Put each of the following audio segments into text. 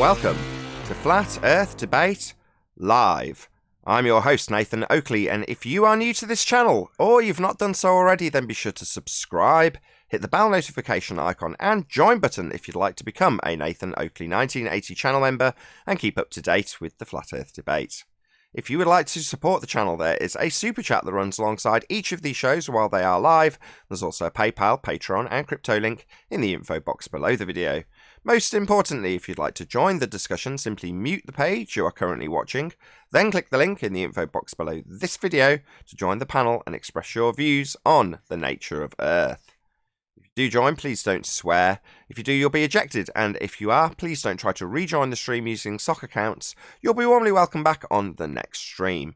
welcome to Flat Earth Debate Live. I'm your host, Nathan Oakley, and if you are new to this channel, or you've not done so already, then be sure to subscribe, hit the bell notification icon, and join button if you'd like to become a Nathan Oakley 1980 channel member and keep up to date with the Flat Earth Debate. If you would like to support the channel, there is a super chat that runs alongside each of these shows while they are live. There's also a PayPal, Patreon, and crypto link in the info box below the video. Most importantly, if you'd like to join the discussion, simply mute the page you are currently watching, then click the link in the info box below this video to join the panel and express your views on the nature of Earth. If you do join, please don't swear. If you do, you'll be ejected, and if you are, please don't try to rejoin the stream using sock accounts. You'll be warmly welcome back on the next stream.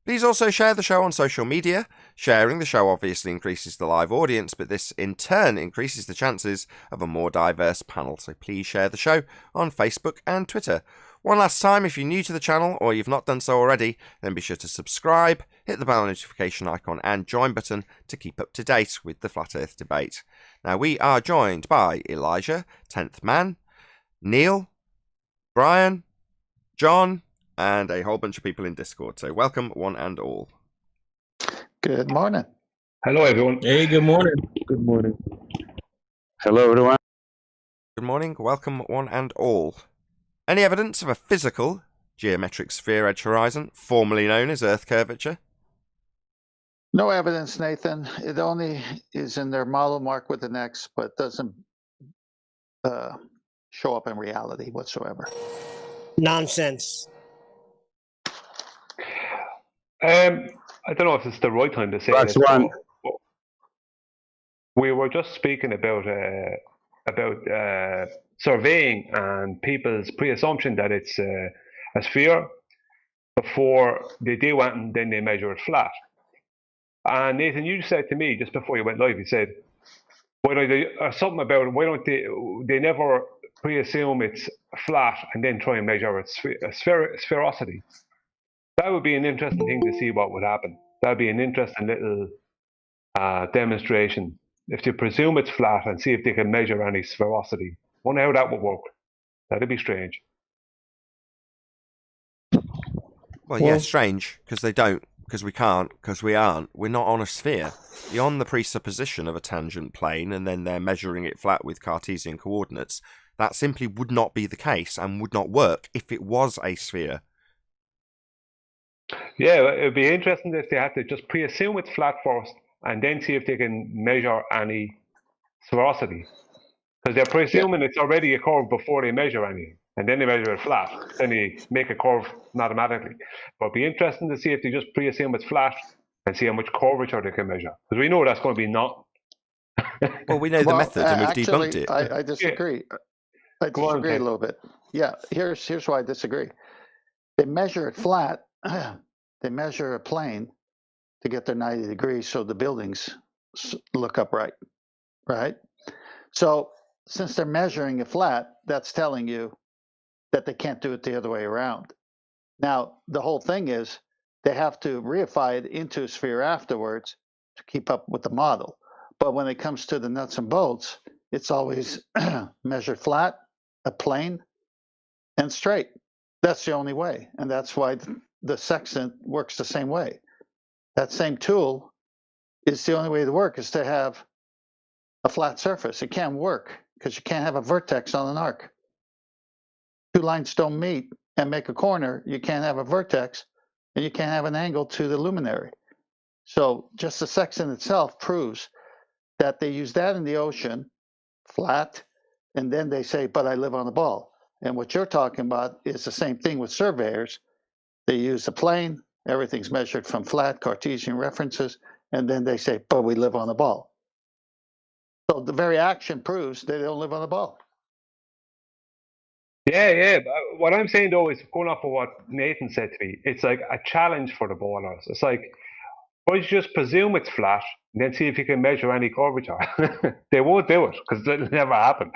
Please also share the show on social media. Sharing the show obviously increases the live audience, but this in turn increases the chances of a more diverse panel, so please share the show on Facebook and Twitter. One last time, if you're new to the channel or you've not done so already, then be sure to subscribe, hit the bell notification icon and join button to keep up to date with the Flat Earth Debate. Now we are joined by Elijah, 10th Man, Neil, Brian, John, and a whole bunch of people in Discord. So welcome one and all. Good morning. Hello, everyone. Hey, good morning. Good morning. Hello, everyone. Good morning. Welcome one and all. Any evidence of a physical geometric sphere edge horizon, formerly known as Earth curvature? No evidence, Nathan. It only is in their model marked with an X, but doesn't show up in reality whatsoever. Nonsense. I don't know if it's the right time to say That's this. one. We were just speaking about surveying and people's pre-assumption that it's a sphere before they do it and then they measure it flat. And Nathan, you said to me just before you went live, you said, why don't they, or something about why don't they never pre-assume it's flat and then try and measure its sphericity. That would be an interesting thing to see what would happen. That would be an interesting little demonstration. If they presume it's flat and see if they can measure any sphericity. Wonder how that would work. That'd be strange. Well, yeah, strange, because they don't, because we can't, because we aren't. We're not on a sphere. Beyond the presupposition of a tangent plane and then they're measuring it flat with Cartesian coordinates, that simply would not be the case and would not work if it was a sphere. Yeah, it would be interesting if they had to just pre-assume it's flat first and then see if they can measure any sphericity. Because they're presuming it's already a curve before they measure anything. And then they measure it flat. Then they make a curve mathematically. But it'd be interesting to see if they just pre-assume it's flat and see how much curvature they can measure. Because we know that's going to be not. Well, we know the method and we've debunked it. I disagree. I disagree a little bit. Yeah, here's why I disagree. They measure it flat. They measure a plane to get their 90 degrees so the buildings look upright, right? So since they're measuring it flat, that's telling you that they can't do it the other way around. Now, the whole thing is they have to reify it into a sphere afterwards to keep up with the model. But when it comes to the nuts and bolts, it's always measured flat, a plane, and straight. That's the only way. And that's why the sextant works the same way. That same tool is the only way to work, is to have a flat surface. It can't work because you can't have a vertex on an arc. Two lines don't meet and make a corner. You can't have a vertex and you can't have an angle to the luminary. So just the sextant itself proves that they use that in the ocean, flat, and then they say, but I live on a ball. And what you're talking about is the same thing with surveyors. They use the plane, everything's measured from flat Cartesian references, and then they say, but we live on a ball. So the very action proves they don't live on a ball. Yeah. What I'm saying though is going off of what Nathan said to me. It's like a challenge for the ballers. It's like, why don't you just presume it's flat and then see if you can measure any curvature? They won't do it because it'll never happen.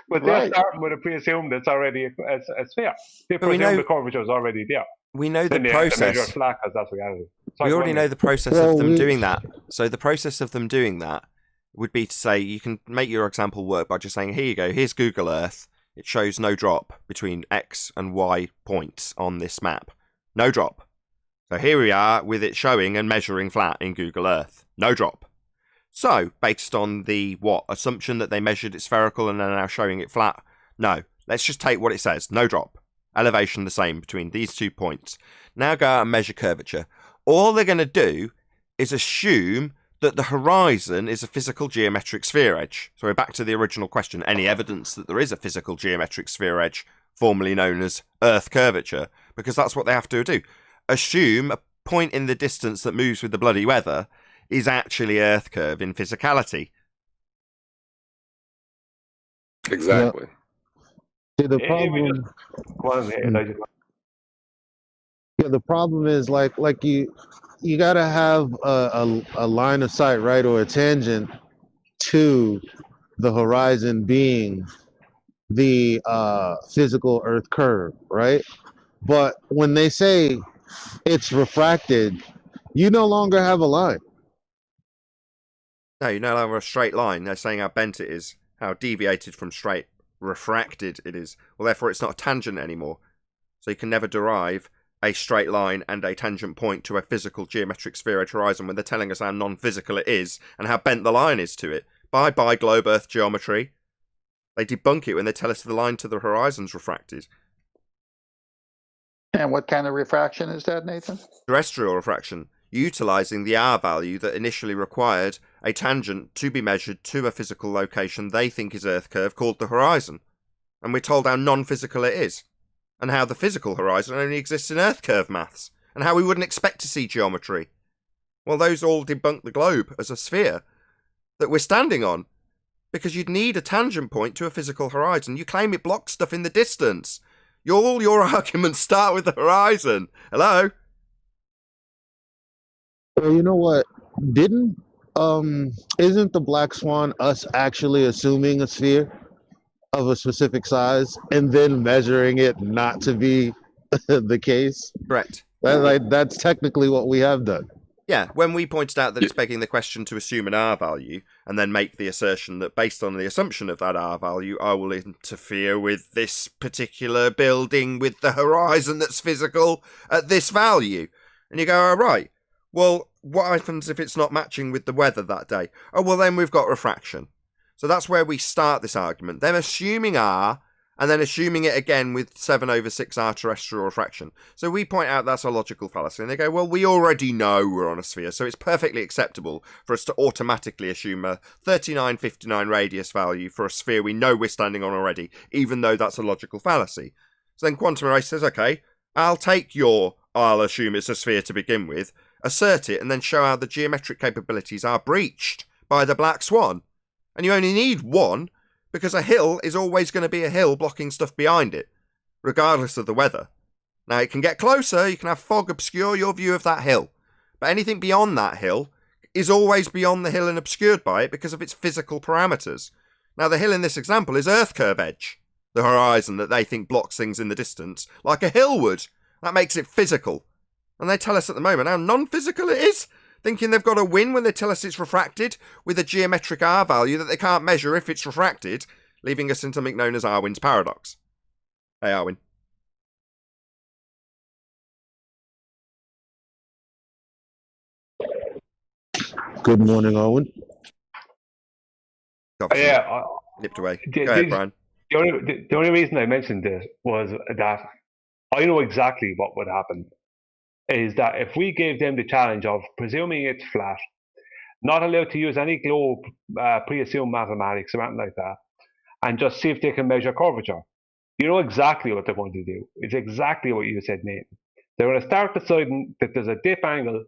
But they're starting with a pre-assumed it's already a sphere. They presume the curvature is already there. We know the then process. They have to measure it flat because that's reality. We already know the process of them doing that. So the process of them doing that would be to say, you can make your example work by just saying, here you go, here's Google Earth. it shows no drop between X and Y points on this map. No drop. So here we are with it showing and measuring flat in Google Earth. No drop. So, based on the, assumption that they measured it spherical and are now showing it flat? No. Let's just take what it says. No drop. Elevation the same between these 2 points. Now go out and measure curvature. All they're going to do is assume that the horizon is a physical geometric sphere edge. So we're back to the original question. Any evidence that there is a physical geometric sphere edge, formerly known as Earth curvature? Because that's what they have to do. Assume a point in the distance that moves with the bloody weather is actually Earth curve in physicality. Exactly. See, the problem. Yeah, the problem is like you gotta have a line of sight, right, or a tangent to the horizon being the physical Earth curve, right? But when they say it's refracted, you no longer have a line. No, you no longer have a straight line. They're saying how bent it is, how deviated from straight, refracted it is. Well, therefore, it's not a tangent anymore. So you can never derive a straight line and a tangent point to a physical geometric sphere edge horizon when they're telling us how non-physical it is and how bent the line is to it. Bye-bye globe Earth geometry. They debunk it when they tell us the line to the horizon's refracted. And what kind of refraction is that, Nathan? Terrestrial refraction, utilising the R value that initially required a tangent to be measured to a physical location they think is Earth curve called the horizon. And we're told how non-physical it is. And how the physical horizon only exists in Earth curve maths. And how we wouldn't expect to see geometry. Well, those all debunk the globe as a sphere that we're standing on. Because you'd need a tangent point to a physical horizon. You claim it blocks stuff in the distance. All your arguments start with the horizon. Hello? Well, you know what? Isn't the black swan us actually assuming a sphere of a specific size and then measuring it not to be the case? Correct. That's technically what we have done. Yeah, when we pointed out that it's begging the question to assume an R value and then make the assertion that based on the assumption of that R value, I will interfere with this particular building with the horizon that's physical at this value. And you go, oh, right, well, what happens if it's not matching with the weather that day? Oh, well, then we've got refraction. So that's where we start this argument. Them assuming R and then assuming it again with 7/6R terrestrial refraction. So we point out that's a logical fallacy. And they go, well, we already know we're on a sphere, so it's perfectly acceptable for us to automatically assume a 3959 radius value for a sphere we know we're standing on already, even though that's a logical fallacy. So then quantum erase says, okay, I'll assume it's a sphere to begin with, assert it, and then show how the geometric capabilities are breached by the black swan. And you only need one, because a hill is always going to be a hill blocking stuff behind it, regardless of the weather. Now, it can get closer, you can have fog obscure your view of that hill, but anything beyond that hill is always beyond the hill and obscured by it because of its physical parameters. Now, the hill in this example is Earth curve edge, the horizon that they think blocks things in the distance, like a hill would. That makes it physical. And they tell us at the moment how non-physical it is, thinking they've got a win when they tell us it's refracted with a geometric R value that they can't measure if it's refracted, leaving us in something known as Arwin's paradox. Hey, Arwin. Good morning, Owen. Yeah. Nipped away. Go ahead, Brian. The only reason I mentioned this was that I know exactly what would happen. Is that if we gave them the challenge of presuming it's flat, not allowed to use any globe pre-assumed mathematics or anything like that, and just see if they can measure curvature, you know exactly what they're going to do. It's exactly what you said, Nate. They're going to start deciding that there's a dip angle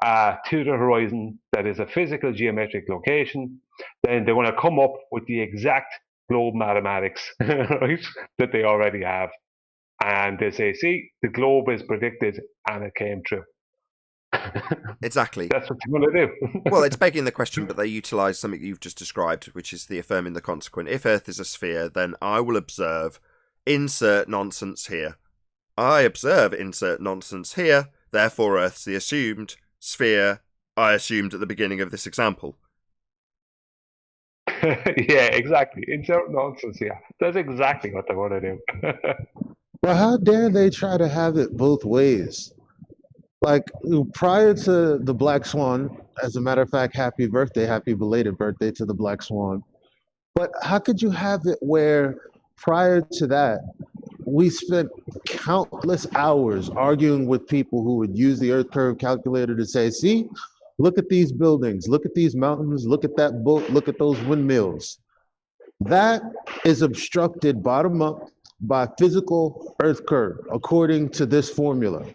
to the horizon that is a physical geometric location. Then they're going to come up with the exact globe mathematics, right, that they already have. And they say, see, the globe is predicted and it came true. Exactly. That's what you're going to do. Well, it's begging the question, but they utilise something you've just described, which is the affirming the consequent. If Earth is a sphere, then I will observe, insert nonsense here. I observe, insert nonsense here, therefore Earth's the assumed sphere I assumed at the beginning of this example. Yeah, exactly. Insert nonsense. Yeah, that's exactly what they want to do. But how dare they try to have it both ways? Like prior to the Black Swan, as a matter of fact, happy belated birthday to the Black Swan. But how could you have it where prior to that, we spent countless hours arguing with people who would use the Earth curve calculator to say, see, look at these buildings, look at these mountains, look at that boat, look at those windmills. That is obstructed bottom up by physical Earth curve, according to this formula.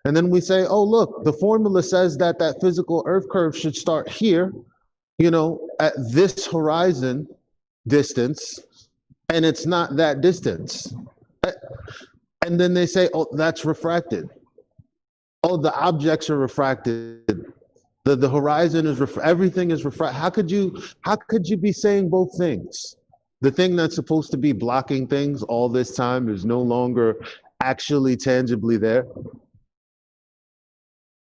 And then we say, oh, look, the formula says that that physical Earth curve should start here, at this horizon distance, and it's not that distance. And then they say, oh, that's refracted. Oh, the objects are refracted. The horizon is everything is refracted. How could you be saying both things? The thing that's supposed to be blocking things all this time is no longer actually tangibly there.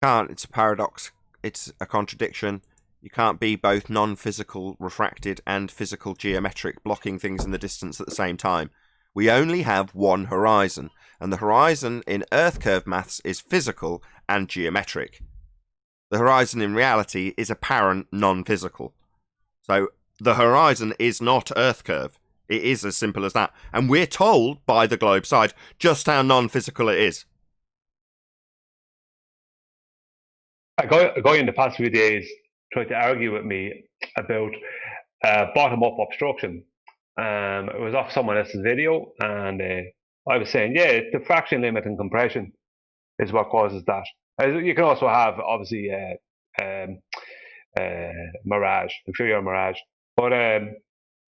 It's a paradox. It's a contradiction. You can't be both non-physical refracted and physical geometric blocking things in the distance at the same time. We only have one horizon, and the horizon in Earth curve maths is physical and geometric. The horizon in reality is apparent non-physical. So the horizon is not Earth curve. It is as simple as that. And we're told by the globe side just how non-physical it is. A guy in the past few days tried to argue with me about bottom-up obstruction. It was off someone else's video, and I was saying, yeah, the diffraction limit and compression is what causes that. You can also have, obviously, mirage, exterior mirage, but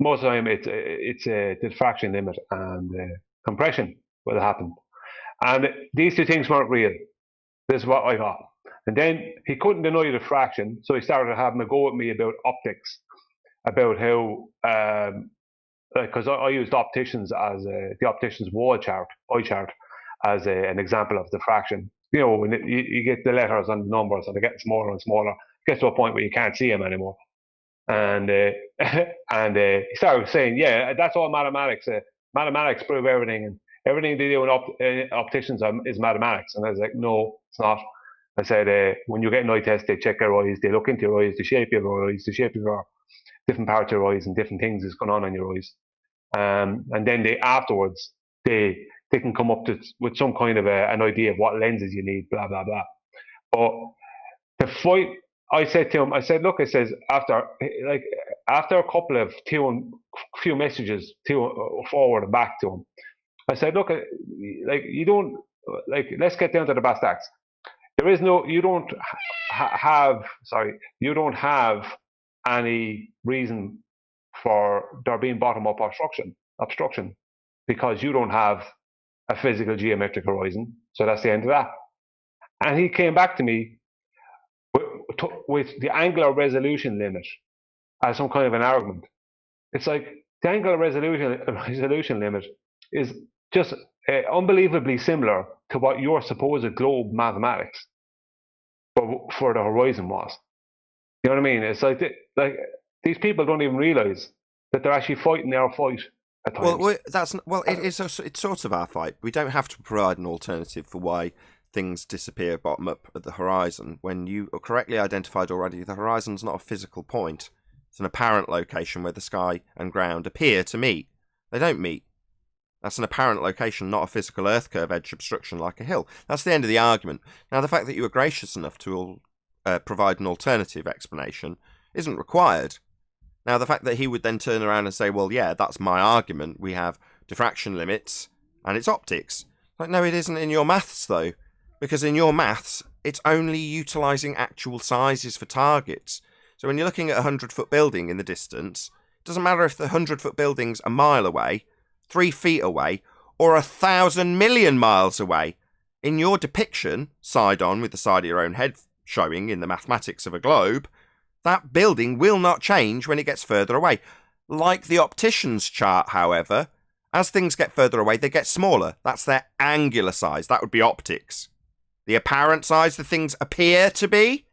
most of the time it's the diffraction limit and compression will happen. And these two things weren't real. This is what I got. And then he couldn't deny the fraction, so he started having a go at me about optics, about how, because I used opticians as the optician's eye chart, as an example of diffraction. When you get the letters and the numbers and they're getting smaller and smaller, it gets to a point where you can't see them anymore. And he started saying, yeah, that's all mathematics. Mathematics prove everything, and everything they do in opticians is mathematics. And I was like, no, it's not. I said, when you get an eye test, they check your eyes, they look into your eyes, the shape of your eyes, the shape of your different parts of your eyes, and different things is going on in your eyes. And then afterwards, they can come up with some kind of an idea of what lenses you need, blah, blah, blah. But the fight, I said to him, look, after a couple of few messages forward and back to him, I said, look, you don't, let's get down to the brass tacks. You don't have any reason for there being bottom-up obstruction, because you don't have a physical geometric horizon. So that's the end of that. And he came back to me with the angular resolution limit as some kind of an argument. It's like the angular resolution limit is just unbelievably similar to what your supposed globe mathematics for the horizon was. You know what I mean? It's like these people don't even realize that they're actually fighting their fight at times. It's sort of our fight. We don't have to provide an alternative for why things disappear bottom up at the horizon. When you are correctly identified already, the horizon's not a physical point. It's an apparent location where the sky and ground appear to meet. They don't meet. That's an apparent location, not a physical Earth curve edge obstruction like a hill. That's the end of the argument. Now, the fact that you were gracious enough to provide an alternative explanation isn't required. Now, the fact that he would then turn around and say, well, yeah, that's my argument. We have diffraction limits and it's optics. No, it isn't in your maths, though. Because in your maths, it's only utilising actual sizes for targets. So when you're looking at a 100-foot building in the distance, it doesn't matter if the 100-foot building's a mile away, 3 feet away, or 1,000 million miles away. In your depiction, side on with the side of your own head showing in the mathematics of a globe, that building will not change when it gets further away. Like the optician's chart, however, as things get further away, they get smaller. That's their angular size. That would be optics. The apparent size the things appear to be,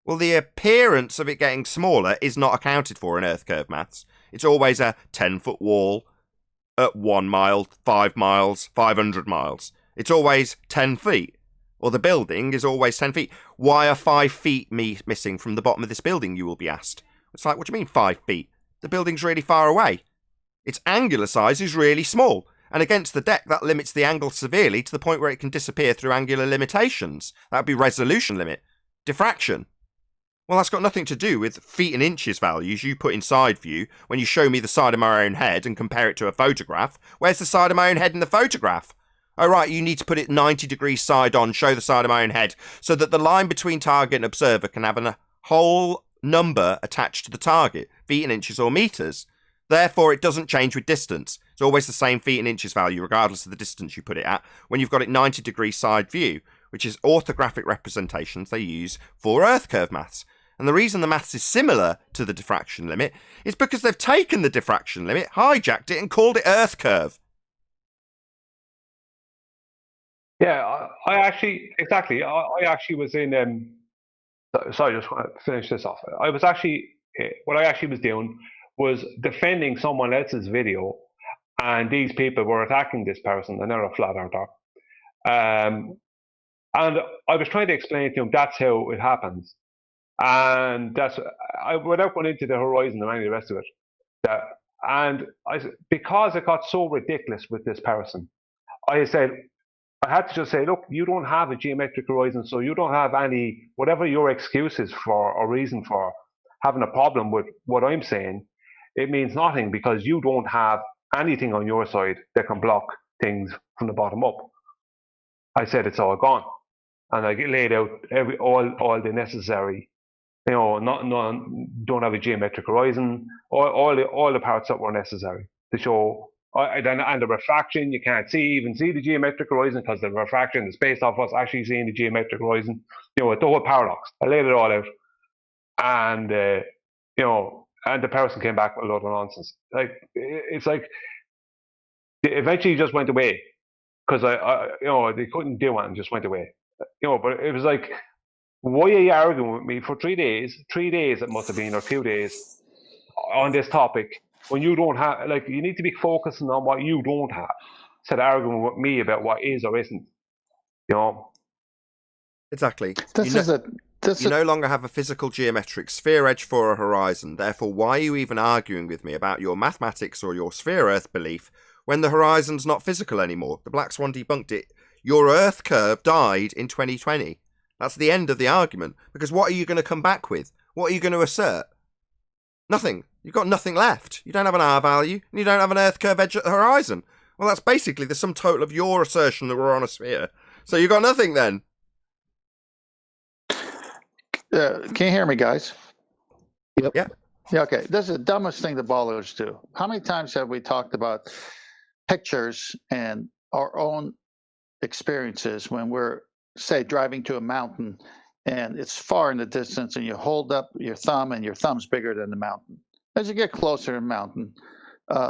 well, the appearance of it getting smaller is not accounted for in Earth curve maths. It's always a 10-foot wall at 1 mile, 5 miles, 500 miles. It's always 10 feet. Or the building is always 10 feet. Why are 5 feet missing from the bottom of this building, you will be asked? It's like, what do you mean 5 feet? The building's really far away. Its angular size is really small. And against the deck, that limits the angle severely to the point where it can disappear through angular limitations. That would be resolution limit. Diffraction. Well, that's got nothing to do with feet and inches values you put in side view when you show me the side of my own head and compare it to a photograph. Where's the side of my own head in the photograph? Oh, right, you need to put it 90 degrees side on, show the side of my own head, so that the line between target and observer can have a whole number attached to the target, feet and inches or meters. Therefore, it doesn't change with distance. It's always the same feet and inches value, regardless of the distance you put it at, when you've got it 90 degrees side view, which is orthographic representations they use for Earth curve maths. And the reason the maths is similar to the diffraction limit is because they've taken the diffraction limit, hijacked it, and called it Earth curve. Yeah, I actually was in. Sorry, just want to finish this off. I was actually what I actually was doing was defending someone else's video, and these people were attacking this person, and they're a flat earther. And I was trying to explain to them that's how it happens, and without going into the horizon and any of the rest of it. Because it got so ridiculous with this person, I had to just say, look, you don't have a geometric horizon, so you don't have any, whatever your excuse is for or reason for having a problem with what I'm saying, it means nothing because you don't have anything on your side that can block things from the bottom up. I said it's all gone. And I laid out all the necessary, don't have a geometric horizon, all the parts that were necessary to show. And the refraction, you can't even see the geometric horizon because the refraction is based off us actually seeing the geometric horizon. It's the whole paradox. I laid it all out, and and the person came back with a lot of nonsense. It's like eventually just went away because they couldn't do it and just went away. But it was like, why are you arguing with me for 3 days? 3 days it must have been, or 2 days, on this topic. When you don't have, you need to be focusing on what you don't have, instead of arguing with me about what is or isn't. Exactly. You no longer have a physical geometric sphere edge for a horizon. Therefore, why are you even arguing with me about your mathematics or your sphere Earth belief when the horizon's not physical anymore? The Black Swan debunked it. Your Earth curve died in 2020. That's the end of the argument. Because what are you going to come back with? What are you going to assert? Nothing. You've got nothing left. You don't have an R value, and you don't have an Earth curve edge at the horizon. Well, that's basically the sum total of your assertion that we're on a sphere. So you've got nothing then. Can you hear me, guys? Yep. Yeah. Yeah, okay. This is the dumbest thing the ballers do. How many times have we talked about pictures and our own experiences when we're, say, driving to a mountain and it's far in the distance and you hold up your thumb and your thumb's bigger than the mountain. As you get closer to the mountain,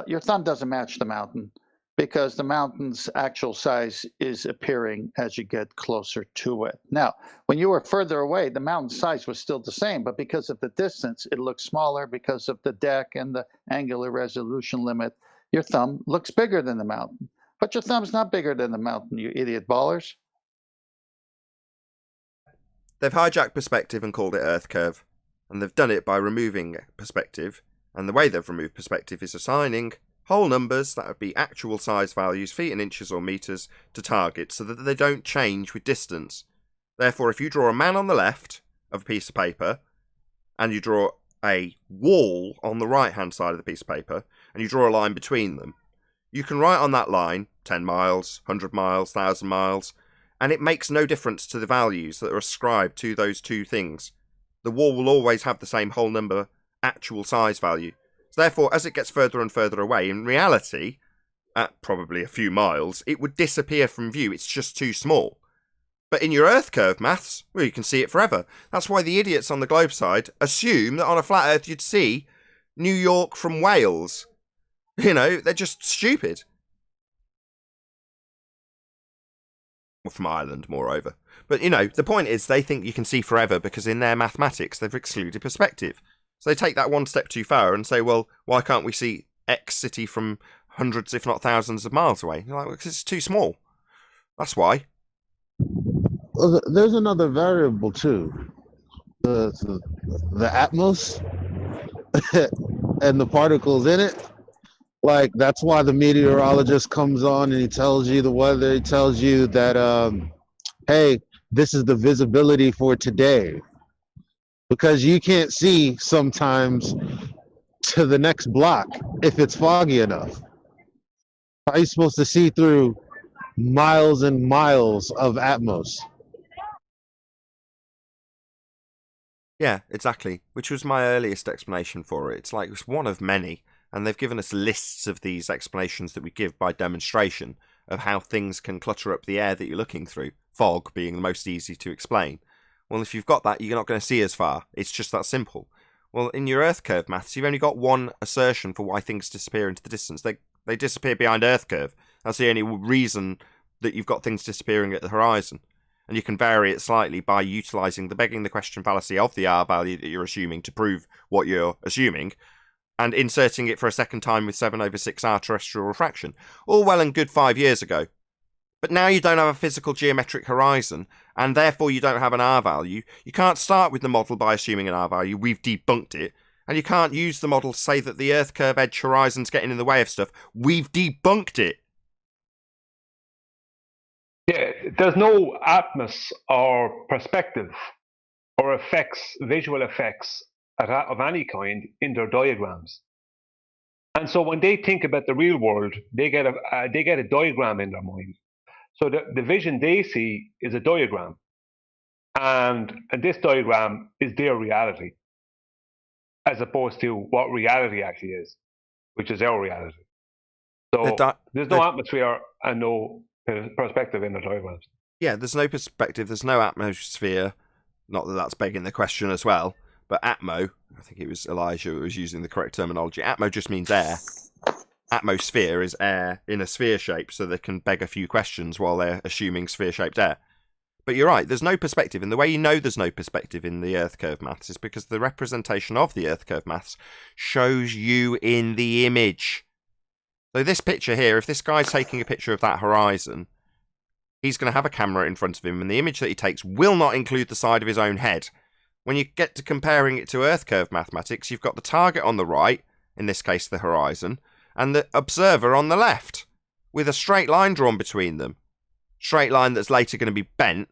your thumb doesn't match the mountain because the mountain's actual size is appearing as you get closer to it. Now, when you were further away, the mountain size was still the same, but because of the distance, it looks smaller because of the deck and the angular resolution limit. Your thumb looks bigger than the mountain, but your thumb's not bigger than the mountain, you idiot ballers. They've hijacked perspective and called it Earth curve, and they've done it by removing perspective, and the way they've removed perspective is assigning whole numbers, that would be actual size values, feet and inches or meters, to targets so that they don't change with distance. Therefore, if you draw a man on the left of a piece of paper, and you draw a wall on the right-hand side of the piece of paper, and you draw a line between them, you can write on that line 10 miles, 100 miles, 1,000 miles, and it makes no difference to the values that are ascribed to those two things. The wall will always have the same whole number actual size value. So therefore, as it gets further and further away, in reality, at probably a few miles, it would disappear from view. It's just too small. But in your Earth curve maths, well, you can see it forever. That's why the idiots on the globe side assume that on a flat Earth you'd see New York from Wales. They're just stupid. From Ireland, moreover. But, the point is they think you can see forever because in their mathematics they've excluded perspective. So they take that one step too far and say, well, why can't we see X city from hundreds, if not thousands of miles away? You're like, well, because it's too small. That's why. Well, there's another variable too. The atmos and the particles in it. Like, that's why the meteorologist comes on and he tells you the weather. He tells you that, hey, this is the visibility for today. Because you can't see sometimes to the next block if it's foggy enough. How are you supposed to see through miles and miles of atmos? Yeah, exactly. Which was my earliest explanation for it. It's like it's one of many. And they've given us lists of these explanations that we give by demonstration of how things can clutter up the air that you're looking through. Fog being the most easy to explain. Well, if you've got that, you're not going to see as far. It's just that simple. Well, in your Earth curve maths, you've only got one assertion for why things disappear into the distance. They disappear behind Earth curve. That's the only reason that you've got things disappearing at the horizon. And you can vary it slightly by utilising the begging the question fallacy of the R value that you're assuming to prove what you're assuming, and inserting it for a second time with 7/6R terrestrial refraction. All well and good 5 years ago. But now you don't have a physical geometric horizon, and therefore you don't have an R value. You can't start with the model by assuming an R value. We've debunked it. And you can't use the model to say that the Earth curve edge horizon's getting in the way of stuff. We've debunked it. Yeah, there's no atmos or perspective or effects, visual effects of any kind in their diagrams. And so when they think about the real world, they get a diagram in their mind. So the vision they see is a diagram, and this diagram is their reality, as opposed to what reality actually is, which is our reality. So there's no atmosphere and no perspective in the diagrams. Yeah, there's no perspective, there's no atmosphere. Not that that's begging the question as well, but atmo, I think it was Elijah who was using the correct terminology. Atmo just means air. Atmosphere is air in a sphere shape, so they can beg a few questions while they're assuming sphere-shaped air. But you're right, there's no perspective, and the way you know there's no perspective in the Earth curve maths is because the representation of the Earth curve maths shows you in the image. So this picture here, if this guy's taking a picture of that horizon, he's going to have a camera in front of him, and the image that he takes will not include the side of his own head. When you get to comparing it to Earth curve mathematics, you've got the target on the right, in this case the horizon, and the observer on the left, with a straight line drawn between them. Straight line that's later going to be bent,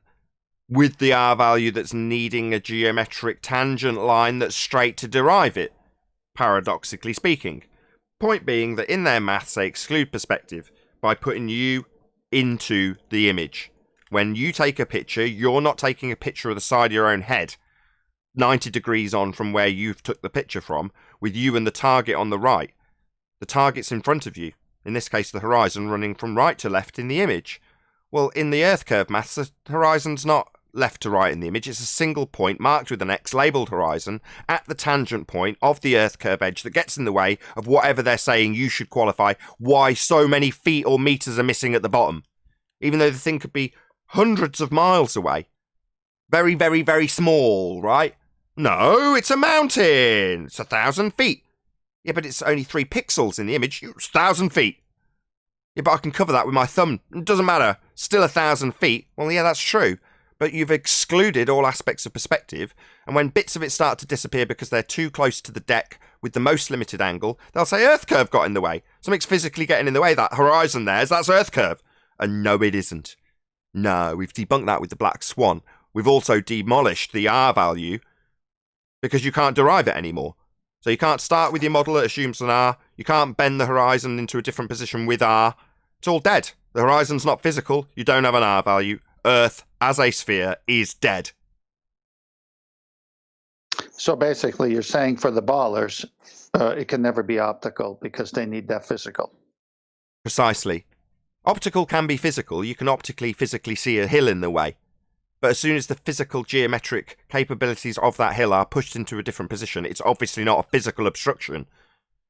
with the R value that's needing a geometric tangent line that's straight to derive it, paradoxically speaking. Point being that in their maths they exclude perspective by putting you into the image. When you take a picture, you're not taking a picture of the side of your own head, 90 degrees on from where you've took the picture from, with you and the target on the right. The target's in front of you, in this case the horizon running from right to left in the image. Well, in the Earth curve maths, the horizon's not left to right in the image, it's a single point marked with an X labelled horizon at the tangent point of the Earth curve edge that gets in the way of whatever they're saying you should qualify why so many feet or metres are missing at the bottom. Even though the thing could be hundreds of miles away. Very, very, very small, right? No, it's a mountain. It's 1,000 feet. Yeah, but it's only 3 pixels in the image. It's 1,000 feet. Yeah, but I can cover that with my thumb. It doesn't matter. Still 1,000 feet. Well, yeah, that's true. But you've excluded all aspects of perspective, and when bits of it start to disappear because they're too close to the deck with the most limited angle, they'll say Earth curve got in the way. Something's physically getting in the way. That horizon that's Earth curve. And no, it isn't. No, we've debunked that with the black swan. We've also demolished the R value because you can't derive it anymore. So you can't start with your model that assumes an R. You can't bend the horizon into a different position with R. It's all dead. The horizon's not physical. You don't have an R value. Earth, as a sphere, is dead. So basically, you're saying for the ballers, it can never be optical because they need that physical. Precisely. Optical can be physical. You can optically, physically see a hill in the way. But as soon as the physical geometric capabilities of that hill are pushed into a different position, it's obviously not a physical obstruction.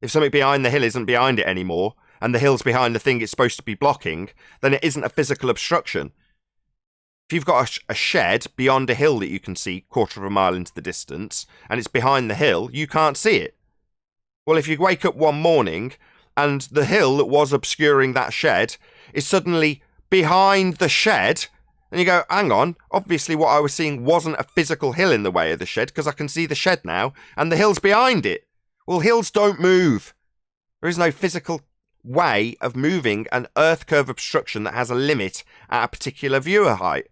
If something behind the hill isn't behind it anymore, and the hill's behind the thing it's supposed to be blocking, then it isn't a physical obstruction. If you've got a shed beyond a hill that you can see quarter of a mile into the distance, and it's behind the hill, you can't see it. Well, if you wake up one morning and the hill that was obscuring that shed is suddenly behind the shed, and you go, hang on, obviously what I was seeing wasn't a physical hill in the way of the shed, because I can see the shed now, and the hill's behind it. Well, hills don't move. There is no physical way of moving an Earth curve obstruction that has a limit at a particular viewer height.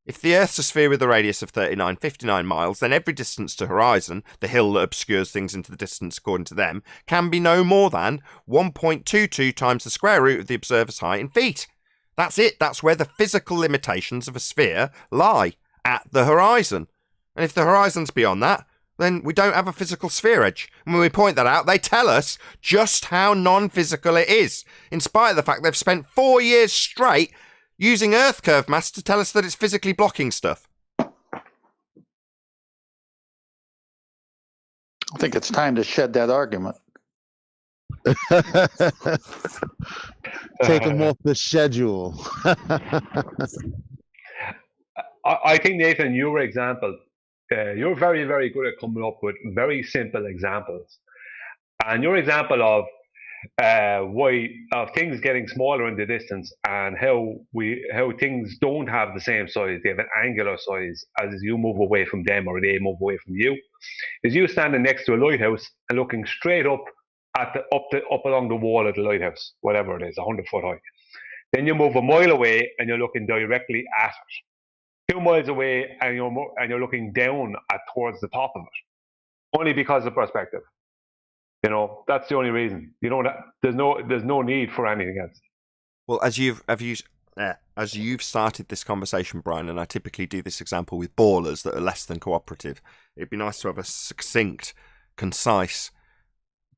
If the Earth's a sphere with a radius of 59 miles, then every distance to horizon, the hill that obscures things into the distance according to them, can be no more than 1.22 times the square root of the observer's height in feet. That's it. That's where the physical limitations of a sphere lie, at the horizon. And if the horizon's beyond that, then we don't have a physical sphere edge. And when we point that out, they tell us just how non-physical it is, in spite of the fact they've spent 4 years straight using Earth curve maths to tell us that it's physically blocking stuff. I think it's time to shed that argument. Take them off the schedule. I think, Nathan, your example, you're very, very good at coming up with very simple examples. And your example of things getting smaller in the distance and how things don't have the same size, they have an angular size as you move away from them or they move away from you, is you standing next to a lighthouse and looking straight up at up along the wall of the lighthouse, whatever it is, 100 foot high. Then you move a mile away and you're looking directly at it. 2 miles away and you're looking down towards the top of it, only because of perspective. You know, that's the only reason. You know, there's no need for anything else. Well, as you've started this conversation, Brian, and I typically do this example with ballers that are less than cooperative, it'd be nice to have a succinct, concise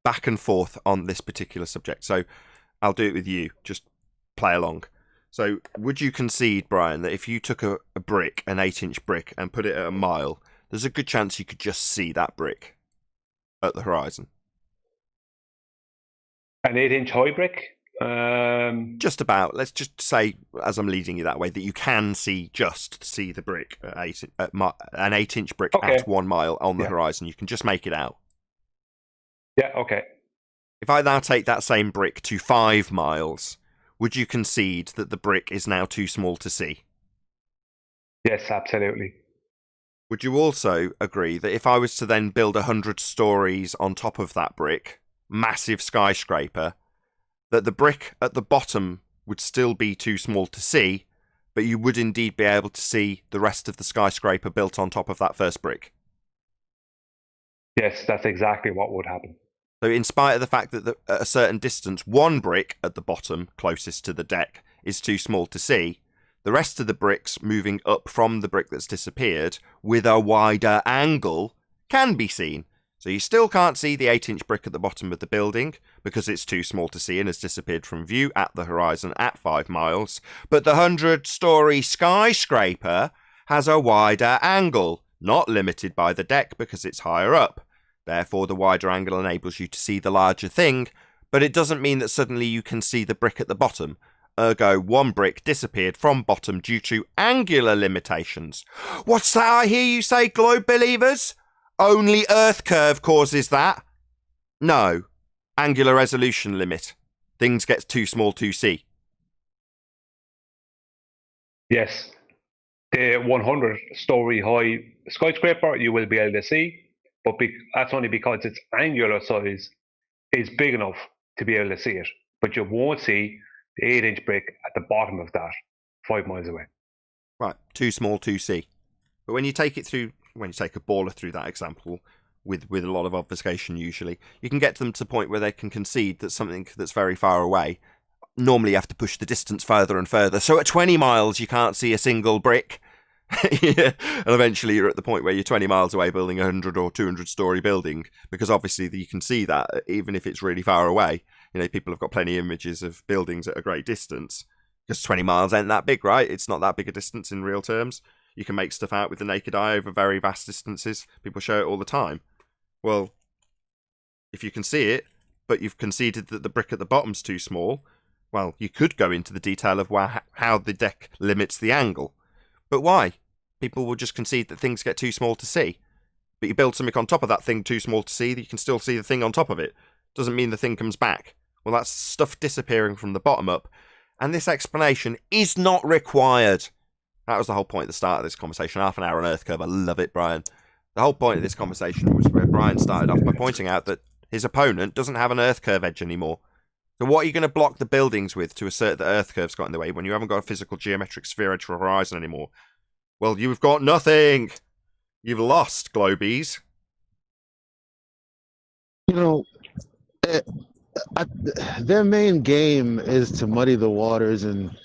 back and forth on this particular subject. So I'll do it with you. Just play along. So would you concede, Brian, that if you took a brick, an 8-inch brick, and put it at a mile, there's a good chance you could just see that brick at the horizon? An 8-inch high brick? Just about. Let's just say, as I'm leading you that way, that you can see the brick at an 8-inch brick at 1 mile on the horizon. You can just make it out. Yeah, okay. If I now take that same brick to 5 miles, would you concede that the brick is now too small to see? Yes, absolutely. Would you also agree that if I was to then build 100 stories on top of that brick, massive skyscraper, that the brick at the bottom would still be too small to see, but you would indeed be able to see the rest of the skyscraper built on top of that first brick? Yes, that's exactly what would happen. So in spite of the fact that at a certain distance, one brick at the bottom, closest to the deck, is too small to see, the rest of the bricks moving up from the brick that's disappeared with a wider angle can be seen. So you still can't see the 8-inch brick at the bottom of the building because it's too small to see and has disappeared from view at the horizon at 5 miles. But the 100-story skyscraper has a wider angle, not limited by the deck because it's higher up. Therefore, the wider angle enables you to see the larger thing, but it doesn't mean that suddenly you can see the brick at the bottom. Ergo, one brick disappeared from bottom due to angular limitations. What's that I hear you say, globe believers? Only Earth curve causes that? No. Angular resolution limit. Things get too small to see. Yes. The 100-story high skyscraper you will be able to see, but that's only because its angular size is big enough to be able to see it. But you won't see the 8-inch brick at the bottom of that 5 miles away. Right, too small to see. But when you take a baller through that example, with a lot of obfuscation usually, you can get them to the point where they can concede that something that's very far away, normally you have to push the distance further and further. So at 20 miles, you can't see a single brick. Yeah. And eventually you're at the point where you're 20 miles away building a 100 or 200-story building, because obviously you can see that even if it's really far away. You know, people have got plenty of images of buildings at a great distance, because 20 miles ain't that big, right? It's not that big a distance in real terms. You can make stuff out with the naked eye over very vast distances. People show it all the time. Well, if you can see it, but you've conceded that the brick at the bottom's too small, well, you could go into the detail of how the deck limits the angle. But why? People will just concede that things get too small to see. But you build something on top of that thing too small to see, that you can still see the thing on top of it. Doesn't mean the thing comes back. Well, that's stuff disappearing from the bottom up. And this explanation is not required. That was the whole point at the start of this conversation. Half an hour on Earth curve. I love it, Brian. The whole point of this conversation was where Brian started off by pointing out that his opponent doesn't have an Earth curve edge anymore. So what are you going to block the buildings with to assert that Earth curve's got in the way when you haven't got a physical geometric sphere edge for horizon anymore? Well, you've got nothing. You've lost, Globies. You know, their main game is to muddy the waters and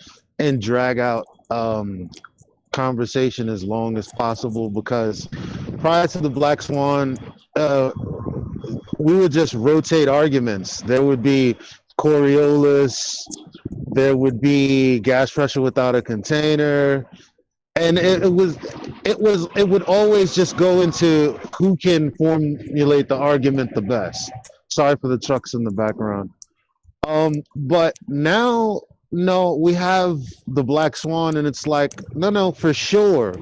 drag out conversation as long as possible, because prior to the Black Swan, we would just rotate arguments. There would be Coriolis, there would be gas pressure without a container, and it would always just go into who can formulate the argument the best. Sorry for the trucks in the background. But now, no, we have the Black Swan, and it's like, no, for sure,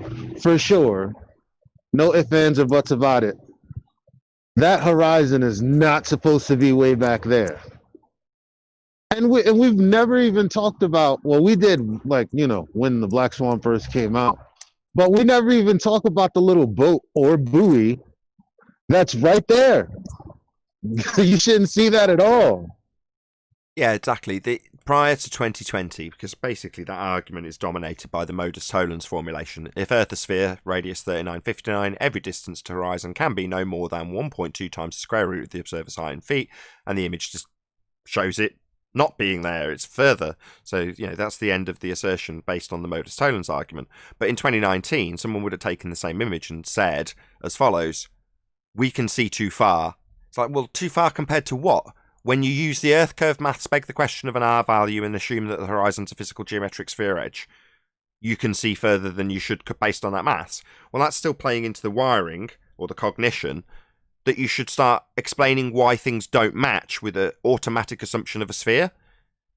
no ifs, ands, or buts about it. That horizon is not supposed to be way back there. And we've never even talked about, well, we did, like, when the Black Swan first came out, but we never even talk about the little boat or buoy that's right there. You shouldn't see that at all. Yeah, exactly. Prior to 2020, because basically that argument is dominated by the Modus-Tollens formulation. If Earth a sphere, radius 3959, every distance to horizon can be no more than 1.2 times the square root of the observer's height in feet, and the image just shows it not being there. It's further. So, that's the end of the assertion based on the Modus-Tollens argument. But in 2019, someone would have taken the same image and said as follows: we can see too far. It's like, well, too far compared to what? When you use the Earth curve maths, beg the question of an R value and assume that the horizon's a physical geometric sphere edge, you can see further than you should based on that maths. Well, that's still playing into the wiring or the cognition that you should start explaining why things don't match with an automatic assumption of a sphere.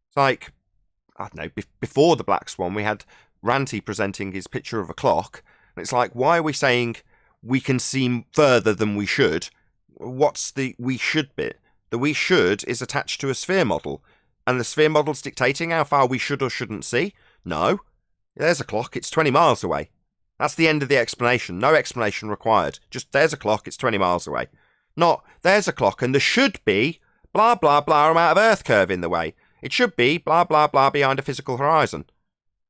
It's like, I don't know, before the Black Swan, we had Ranty presenting his picture of a clock. And it's like, why are we saying we can see further than we should? What's the we should bit? The we should is attached to a sphere model, and the sphere model's dictating how far we should or shouldn't see? No. There's a clock, it's 20 miles away. That's the end of the explanation. No explanation required. Just, there's a clock, it's 20 miles away. Not, there's a clock, and there should be blah, blah, blah amount of Earth curve in the way. It should be blah, blah, blah behind a physical horizon.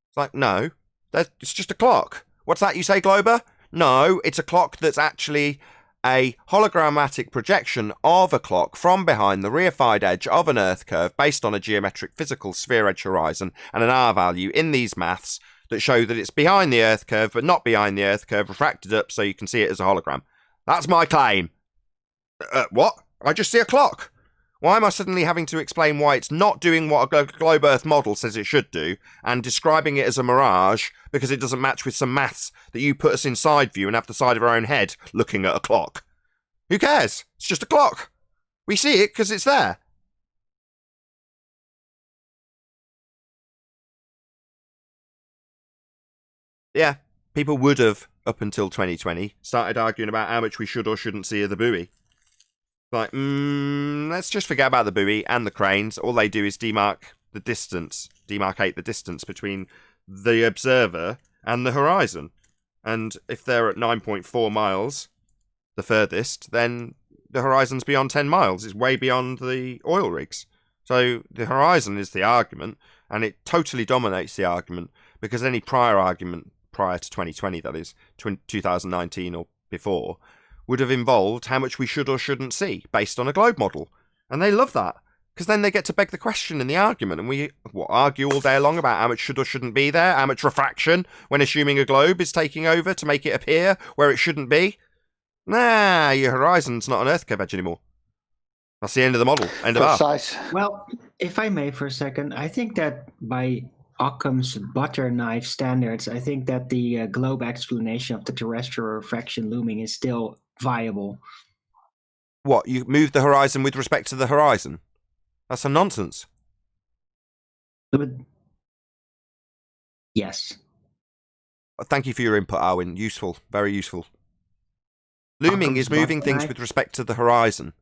It's like, no, it's just a clock. What's that you say, Glober? No, it's a clock that's actually a hologrammatic projection of a clock from behind the reified edge of an Earth curve based on a geometric physical sphere edge horizon and an R value in these maths that show that it's behind the Earth curve but not behind the Earth curve, refracted up so you can see it as a hologram. That's my claim. What? I just see a clock. Why am I suddenly having to explain why it's not doing what a globe Earth model says it should do and describing it as a mirage because it doesn't match with some maths that you put us in side view and have the side of our own head looking at a clock? Who cares? It's just a clock. We see it because it's there. Yeah, people would have, up until 2020, started arguing about how much we should or shouldn't see of the buoy. Like, let's just forget about the buoy and the cranes. All they do is demarcate the distance between the observer and the horizon. And if they're at 9.4 miles, the furthest, then the horizon's beyond 10 miles. It's way beyond the oil rigs. So the horizon is the argument, and it totally dominates the argument, because any prior argument, prior to 2020, that is, 2019 or before, would have involved how much we should or shouldn't see based on a globe model. And they love that, because then they get to beg the question in the argument, and we argue all day long about how much should or shouldn't be there, how much refraction when assuming a globe is taking over to make it appear where it shouldn't be. Nah, your horizon's not an Earth curve edge anymore. That's the end of the model. End of R. Well, if I may for a second, I think that by Occam's butter knife standards, I think that the globe explanation of the terrestrial refraction looming is still viable. What, you move the horizon with respect to the horizon? That's a nonsense. Yes. Thank you for your input, Arwin. Useful, very useful. Looming is moving things with respect to the horizon.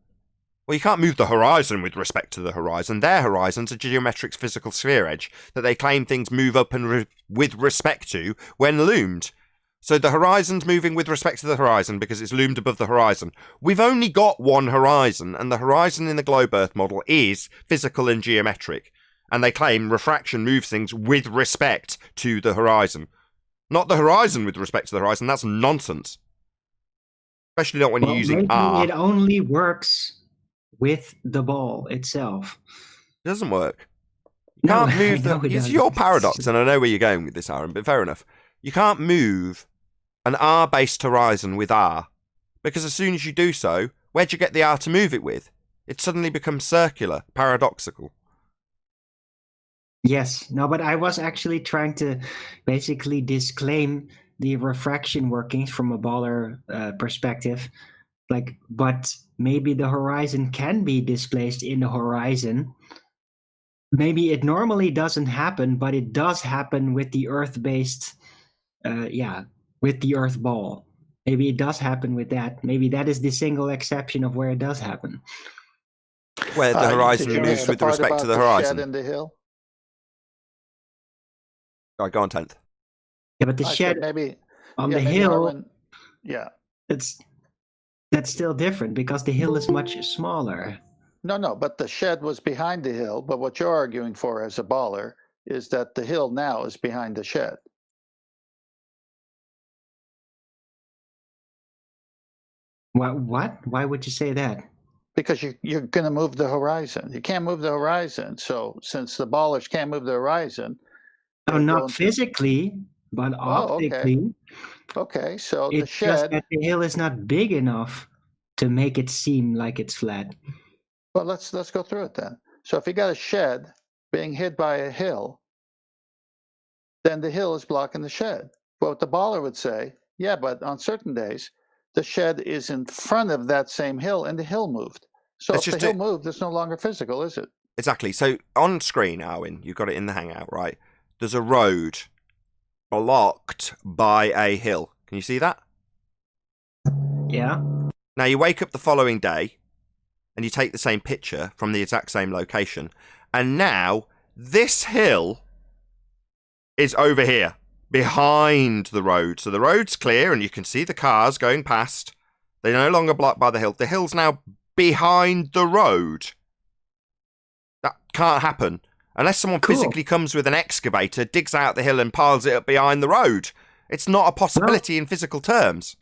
Well, you can't move the horizon with respect to the horizon. Their horizon's a geometric physical sphere edge that they claim things move up and with respect to when loomed. So the horizon's moving with respect to the horizon because it's loomed above the horizon. We've only got one horizon, and the horizon in the globe Earth model is physical and geometric. And they claim refraction moves things with respect to the horizon. Not the horizon with respect to the horizon. That's nonsense. Especially not when you're using R. It only works with the ball itself. It doesn't work. You can't move it's your paradox, and I know where you're going with this, Aaron, but fair enough. You can't move an R-based horizon with R, because as soon as you do so, where'd you get the R to move it with? It suddenly becomes circular, paradoxical. Yes. No, but I was actually trying to basically disclaim the refraction workings from a baller perspective. But maybe the horizon can be displaced in the horizon. Maybe it normally doesn't happen, but it does happen with the Earth-based, with the Earth ball. Maybe it does happen with that. Maybe that is the single exception of where it does happen. Where the horizon moves with respect to the horizon. Shed in the hill? All right, go on, 10th. Yeah, but the shed on the hill, that's still different because the hill is much smaller. No, but the shed was behind the hill. But what you're arguing for as a baller is that the hill now is behind the shed. What? Why would you say that? Because you're going to move the horizon. You can't move the horizon. So since the ballers can't move the horizon. No, not physically, but optically. Okay, so it's the shed. Just that the hill is not big enough to make it seem like it's flat. Well, let's go through it then. So if you got a shed being hit by a hill, then the hill is blocking the shed. But what the baller would say, yeah, but on certain days, the shed is in front of that same hill and the hill moved. So if the hill moved, it's no longer physical, is it? Exactly. So on screen, Arwin, you've got it in the Hangout, right? There's a road blocked by a hill. Can you see that? Yeah. Now you wake up the following day and you take the same picture from the exact same location. And now this hill is over here behind the road. So the road's clear and you can see the cars going past. They're no longer blocked by the hill. The hill's now behind the road. That can't happen. Unless someone physically comes with an excavator, digs out the hill and piles it up behind the road. It's not a possibility in physical terms.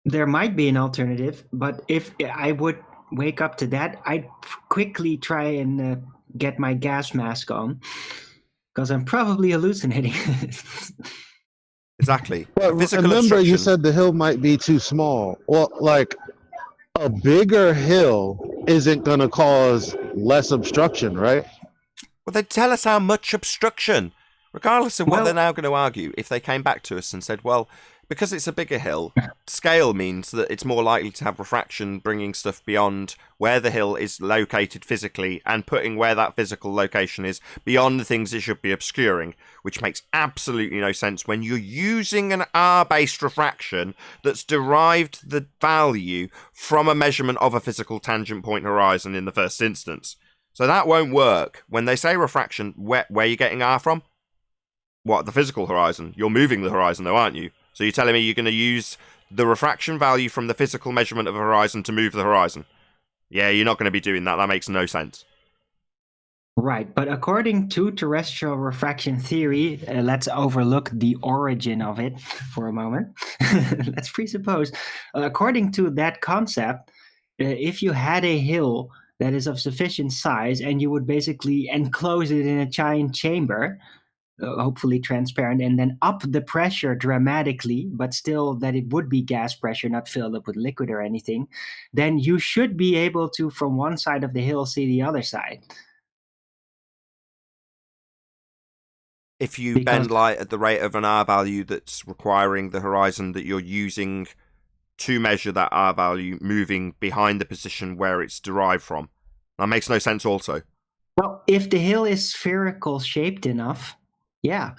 There might be an alternative, but if I would wake up to that, I'd quickly try and get my gas mask on, because I'm probably hallucinating. Exactly. Well, remember you said the hill might be too small. Well, like a bigger hill isn't going to cause less obstruction, right? Well, they tell us how much obstruction. Regardless of what they're now going to argue, if they came back to us and said, well, because it's a bigger hill, scale means that it's more likely to have refraction bringing stuff beyond where the hill is located physically and putting where that physical location is beyond the things it should be obscuring, which makes absolutely no sense when you're using an R-based refraction that's derived the value from a measurement of a physical tangent point horizon in the first instance. So that won't work. When they say refraction, where are you getting R from? What, the physical horizon? You're moving the horizon though, aren't you? So you're telling me you're going to use the refraction value from the physical measurement of a horizon to move the horizon? Yeah, you're not going to be doing that. That makes no sense. Right, but according to terrestrial refraction theory, let's overlook the origin of it for a moment. Let's presuppose. According to that concept, if you had a hill that is of sufficient size and you would basically enclose it in a giant chamber, hopefully transparent, and then up the pressure dramatically, but still that it would be gas pressure, not filled up with liquid or anything, then you should be able to, from one side of the hill, see the other side. If you bend light at the rate of an R value that's requiring the horizon that you're using to measure that R value moving behind the position where it's derived from. That makes no sense also. Well, if the hill is spherical shaped enough, yeah.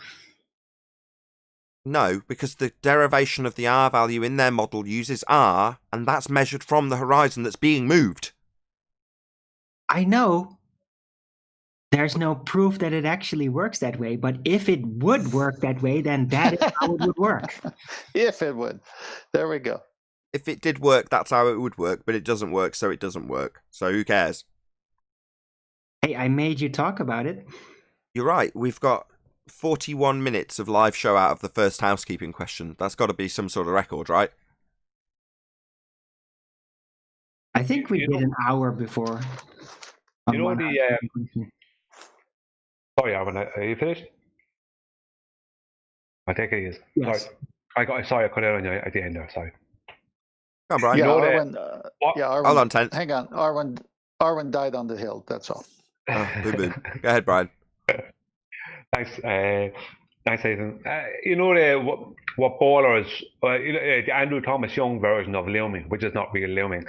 No, because the derivation of the R value in their model uses R, and that's measured from the horizon that's being moved. I know there's no proof that it actually works that way, but if it would work that way, then that is how it would work. If it would. There we go. If it did work, that's how it would work, but it doesn't work, so it doesn't work. So who cares? Hey, I made you talk about it. You're right. We've got 41 minutes of live show out of the first housekeeping question. That's got to be some sort of record, right? I think we did an hour before. You know the... Sorry, Arvin, are you finished? I think it is. Yes. Sorry, I cut out on you at the end there, sorry. Come on, Brian. Yeah, know Arwen, Arwen, Hold on, Tense. hang on. Arwen died on the hill. That's all. Oh, boo-boo. Go ahead, Brian. Thanks, thanks, Ethan. You know what ballers, the Andrew Thomas Young version of looming, which is not real looming,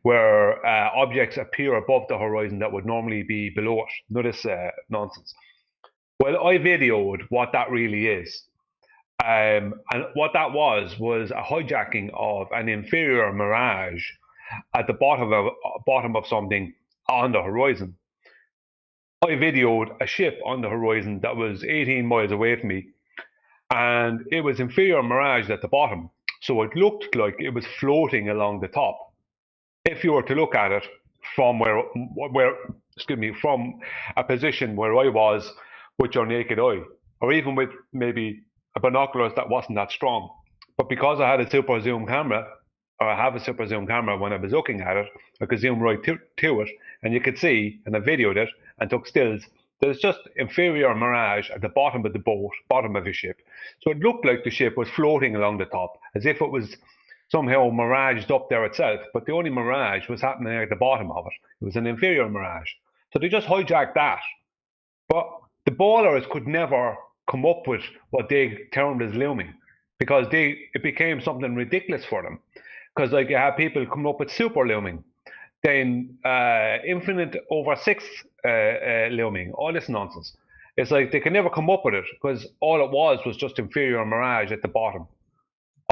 where objects appear above the horizon that would normally be below it. Notice nonsense. Well, I videoed what that really is. And what that was a hijacking of an inferior mirage at the bottom of something on the horizon. I videoed a ship on the horizon that was 18 miles away from me, and it was inferior mirage at the bottom, so it looked like it was floating along the top. If you were to look at it from from a position where I was with your naked eye, or even with maybe a binoculars that wasn't that strong, but because I had a super zoom camera, or I have a super zoom camera, when I was looking at it, I could zoom right to it, and you could see, and I videoed it and took stills, there's just inferior mirage at the bottom of the boat, bottom of the ship. So it looked like the ship was floating along the top, as if it was somehow miraged up there itself, but the only mirage was happening at the bottom of it. It was an inferior mirage. So they just hijacked that. But the ballers could never come up with what they termed as looming, because it became something ridiculous for them. Because like you have people come up with super looming, then infinite over 6 looming, all this nonsense. It's like they can never come up with it, because all it was just inferior mirage at the bottom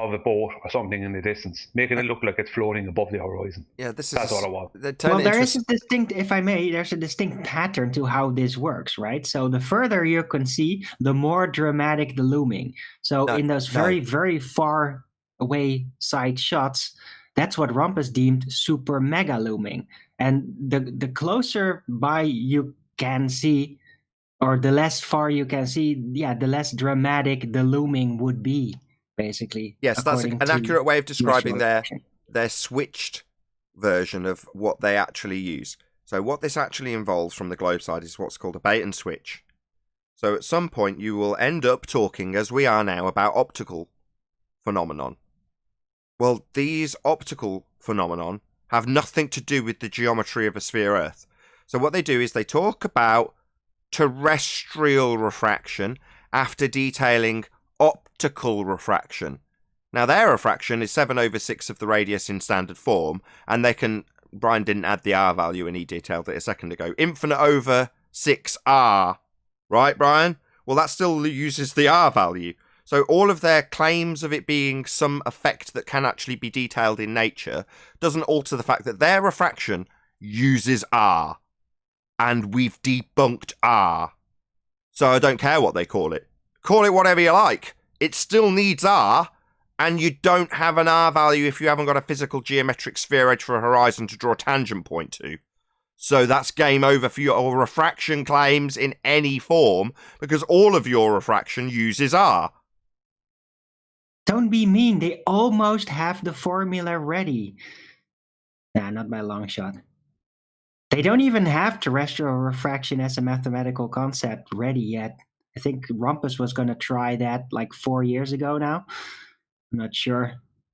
of a boat or something in the distance, making it look like it's floating above the horizon. Yeah, that's all it was. Well, there is a distinct, if I may, there's a distinct pattern to how this works, right? So the further you can see, the more dramatic the looming. So in those very far away side shots, that's what Rumpus deemed super mega looming. And the closer by you can see, or the less far you can see, yeah, the less dramatic the looming would be, basically. Yes, that's an accurate way of describing their switched version of what they actually use. So what this actually involves from the globe side is what's called a bait and switch. So at some point you will end up talking, as we are now, about optical phenomenon. Well, these optical phenomenon have nothing to do with the geometry of a sphere Earth. So what they do is they talk about terrestrial refraction after detailing optical refraction. Now, their refraction is 7/6 of the radius in standard form, and they can... Brian didn't add the R value, and he detailed it a second ago. Infinite over 6R. Right, Brian? Well, that still uses the R value. So all of their claims of it being some effect that can actually be detailed in nature doesn't alter the fact that their refraction uses R. And we've debunked R. So I don't care what they call it. Call it whatever you like. It still needs R, and you don't have an R value if you haven't got a physical geometric sphere edge for a horizon to draw a tangent point to. So that's game over for your refraction claims in any form, because all of your refraction uses R. Don't be mean. They almost have the formula ready. Nah, not by a long shot. They don't even have terrestrial refraction as a mathematical concept ready yet. I think Rumpus was going to try that like 4 years ago now. I'm not sure.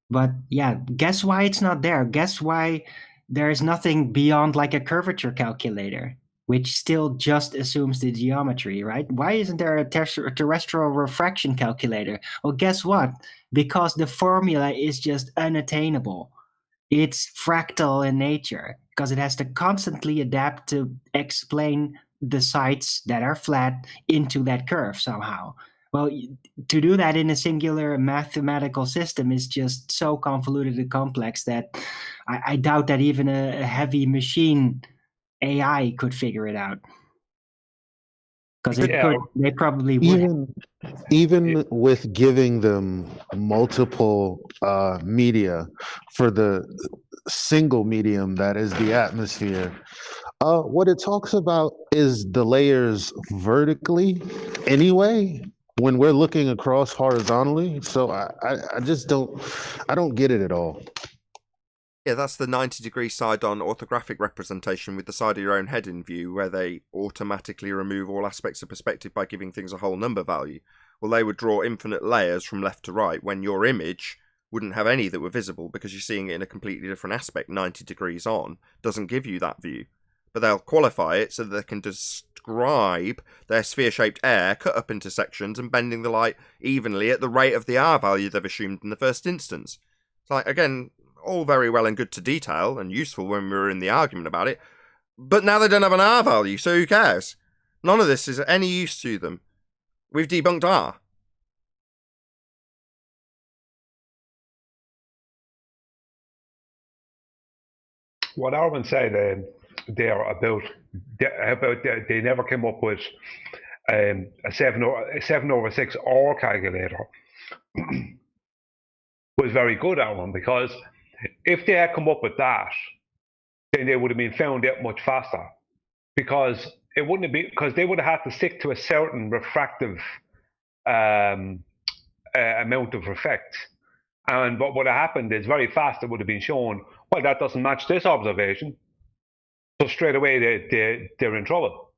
But yeah, guess why it's not there? Guess why there is nothing beyond like a curvature calculator, which still just assumes the geometry, right? Why isn't there a terrestrial refraction calculator? Well, guess what? Because the formula is just unattainable. It's fractal in nature, because it has to constantly adapt to explain the sides that are flat into that curve somehow. Well, to do that in a singular mathematical system is just so convoluted and complex that I doubt that even a heavy machine AI could figure it out. Because they probably would. Even with giving them multiple media for the single medium that is the atmosphere, what it talks about is the layers vertically anyway when we're looking across horizontally. So I just don't get it at all. Yeah, that's the 90-degree side-on orthographic representation with the side of your own head in view, where they automatically remove all aspects of perspective by giving things a whole number value. Well, they would draw infinite layers from left to right when your image wouldn't have any that were visible because you're seeing it in a completely different aspect. 90 degrees on doesn't give you that view. But they'll qualify it so that they can describe their sphere-shaped air cut up into sections and bending the light evenly at the rate of the R value they've assumed in the first instance. It's like, again, all very well and good to detail and useful when we were in the argument about it, but now they don't have an R value, so who cares? None of this is any use to them. We've debunked R. What Arvin said there about they never came up with a 7/6 OR calculator was very good, Arvin, because if they had come up with that, then they would have been found out much faster, because it wouldn't have been, because they would have had to stick to a certain refractive amount of effect. And what would have happened is very fast it would have been shown, well, that doesn't match this observation. So straight away they're in trouble.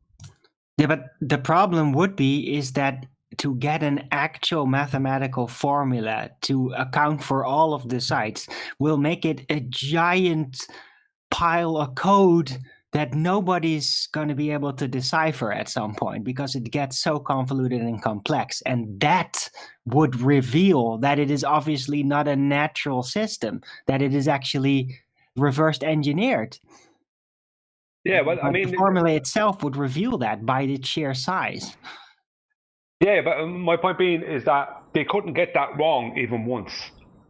Yeah, but the problem would be is that to get an actual mathematical formula to account for all of the sites will make it a giant pile of code that nobody's going to be able to decipher at some point because it gets so convoluted and complex. And that would reveal that it is obviously not a natural system, that it is actually reversed engineered. Yeah, but I mean, the formula itself would reveal that by its sheer size. Yeah, but my point being is that they couldn't get that wrong even once.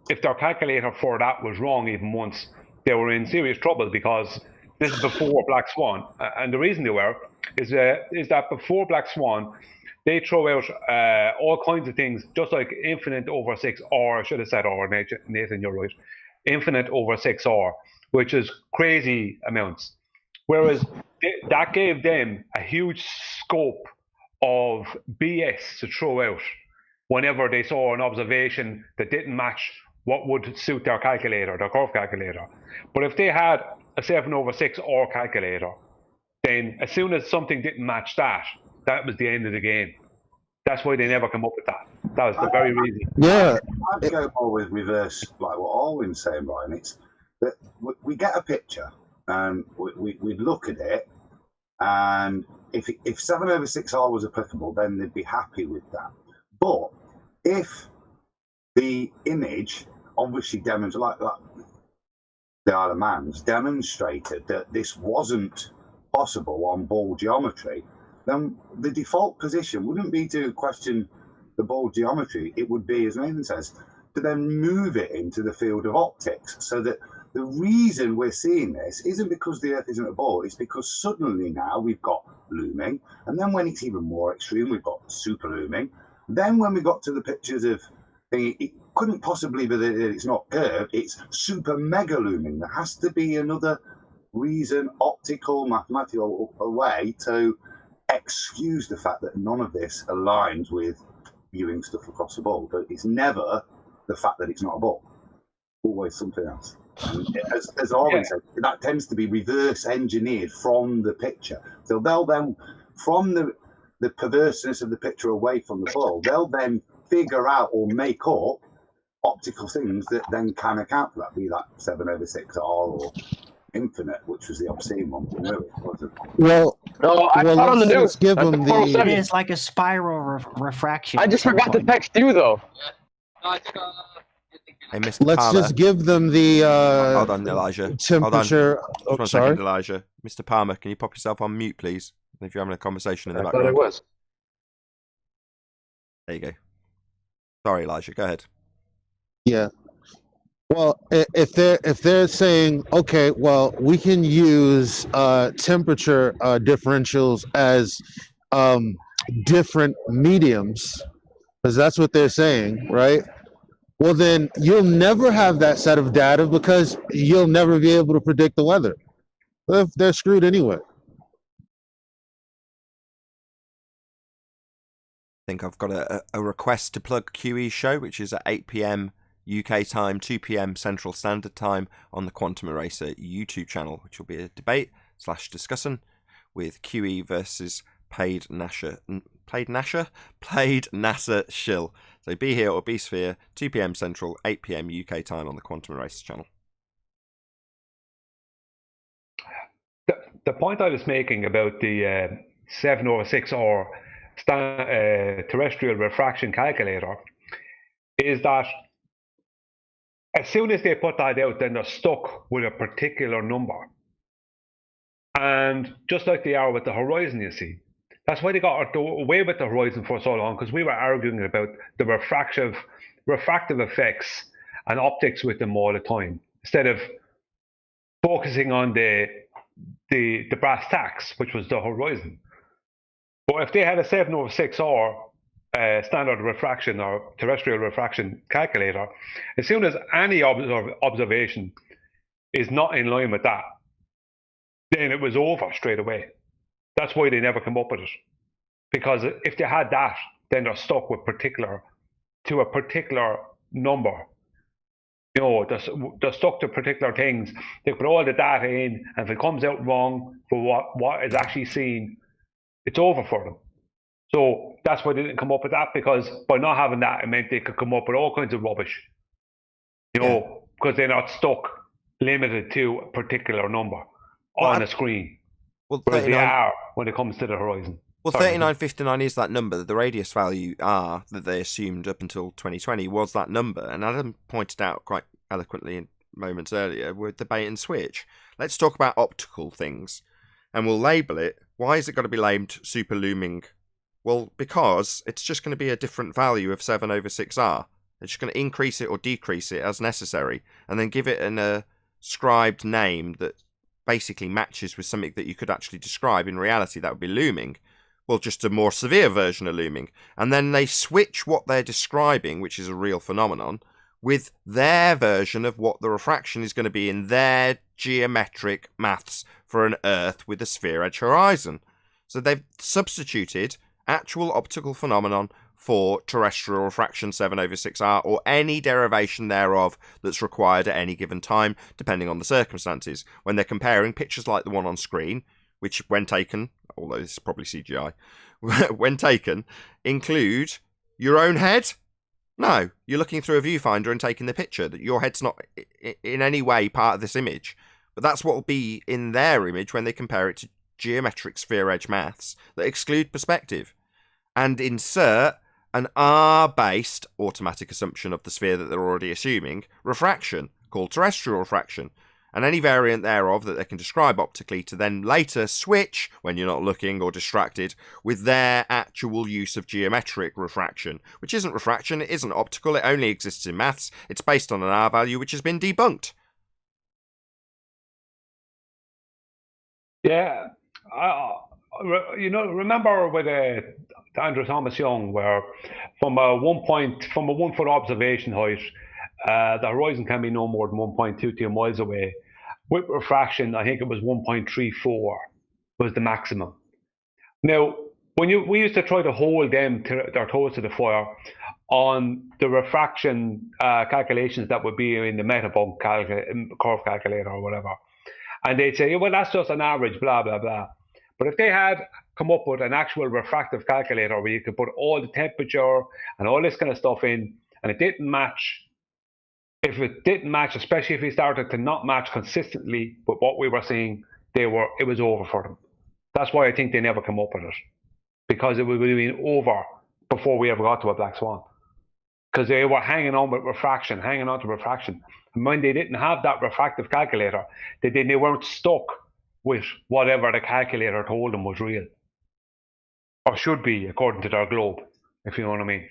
If their calculator for that was wrong even once, they were in serious trouble, because this is before Black Swan. And the reason they were is that before Black Swan, they throw out all kinds of things, just like infinite over 6, or I should have said or, Nathan, you're right. Infinite over 6R, which is crazy amounts. Whereas that gave them a huge scope of BS to throw out whenever they saw an observation that didn't match what would suit their calculator, their curve calculator. But if they had a 7/6 OR calculator, then as soon as something didn't match that, that was the end of the game. That's why they never come up with that. That was the very reason. Yeah. I'd go more with reverse, like what Alwyn's saying, Brian. It's that we get a picture and we look at it, and if 7/6R was applicable, then they'd be happy with that. But if the image obviously demonstrated, like the Isle of Man's demonstrated that this wasn't possible on ball geometry, then the default position wouldn't be to question the ball geometry. It would be, as Nathan says, to then move it into the field of optics, so that the reason we're seeing this isn't because the Earth isn't a ball, it's because suddenly now we've got looming, and then when it's even more extreme, we've got super looming. Then when we got to the pictures of it couldn't possibly be that it's not curved, it's super mega looming. There has to be another reason, optical, mathematical way to excuse the fact that none of this aligns with viewing stuff across a ball. But it's never the fact that it's not a ball, always something else. And as Arvin said, that tends to be reverse engineered from the picture. So they'll then, from the perverseness of the picture away from the ball, they'll then figure out or make up optical things that then can account for that, be that 7/6R or infinite, which was the obscene one. Well, no, I thought on the news. Give them It is like a spiral refraction. I just forgot to text you though. Hey, Mr. Let's Palmer. just give them the Hold on, Elijah. temperature. Hold on. Oh, Just sorry. one second, Elijah. Mr. Palmer, can you pop yourself on mute, please? If you're having a conversation in the I thought background. it was. There you go. Sorry, Elijah, go ahead. Yeah. Well, if they're saying, okay, well, we can use temperature differentials as different mediums, because that's what they're saying, right? Well, then you'll never have that set of data because you'll never be able to predict the weather. They're screwed anyway. I think I've got a request to plug QE's show, which is at 8 p.m. UK time, 2 p.m. Central Standard Time on the Quantum Eraser YouTube channel, which will be a debate/discussion with QE versus Played NASA shill. So be here or be sphere, 2 p.m. Central, 8 p.m. UK time on the Quantum Eraser channel. The point I was making about the 7/6 or terrestrial refraction calculator is that as soon as they put that out, then they're stuck with a particular number. And just like they are with the horizon, you see, that's why they got away with the horizon for so long, because we were arguing about the refractive effects and optics with them all the time, instead of focusing on the brass tacks, which was the horizon. But if they had a 7/6 or standard refraction or terrestrial refraction calculator, as soon as any observation is not in line with that, then it was over straight away. That's why they never come up with it. Because if they had that, then they're stuck with to a particular number. You know, they're stuck to particular things. They put all the data in, and if it comes out wrong for what is actually seen, it's over for them. So that's why they didn't come up with that, because by not having that, it meant they could come up with all kinds of rubbish. You know, because they're not limited to a particular number on a screen. Well, whereas they are when it comes to the horizon. Well, 3959 is that number. The radius value R that they assumed up until 2020 was that number. And Adam pointed out quite eloquently moments earlier with the bait and switch. Let's talk about optical things. And we'll label it. Why has it got to be labeled super looming? Well, because it's just going to be a different value of 7/6R. It's just going to increase it or decrease it as necessary. And then give it an ascribed name that basically matches with something that you could actually describe. In reality, that would be looming. Well, just a more severe version of looming. And then they switch what they're describing, which is a real phenomenon, with their version of what the refraction is going to be in their geometric maths for an Earth with a sphere edge horizon. So they've substituted actual optical phenomenon for terrestrial refraction 7/6R or any derivation thereof that's required at any given time, depending on the circumstances. When they're comparing pictures like the one on screen, which when taken, although this is probably CGI, when taken, include your own head? No, you're looking through a viewfinder and taking the picture. That your head's not in any way part of this image. But that's what will be in their image when they compare it to geometric sphere edge maths that exclude perspective and insert an R-based automatic assumption of the sphere that they're already assuming, refraction, called terrestrial refraction, and any variant thereof that they can describe optically to then later switch, when you're not looking or distracted, with their actual use of geometric refraction, which isn't refraction, it isn't optical, it only exists in maths, it's based on an R value which has been debunked. Yeah, remember with Andrew Thomas Young, where from a 1 foot observation height, the horizon can be no more than 1.22 miles away. With refraction, I think it was 1.34 was the maximum. Now, we used to try to hold them to their toes to the fire on the refraction calculations that would be in the Metabunk curve calculator or whatever. And they'd say, well, that's just an average, blah, blah, blah. But if they had come up with an actual refractive calculator where you could put all the temperature and all this kind of stuff in, and it didn't match, if it didn't match, especially if it started to not match consistently with what we were seeing, it was over for them. That's why I think they never come up with it, because it would have been over before we ever got to a black swan. Because they were hanging on to refraction. And when they didn't have that refractive calculator, they weren't stuck with whatever the calculator told them was real. Or should be, according to their globe, if you know what I mean.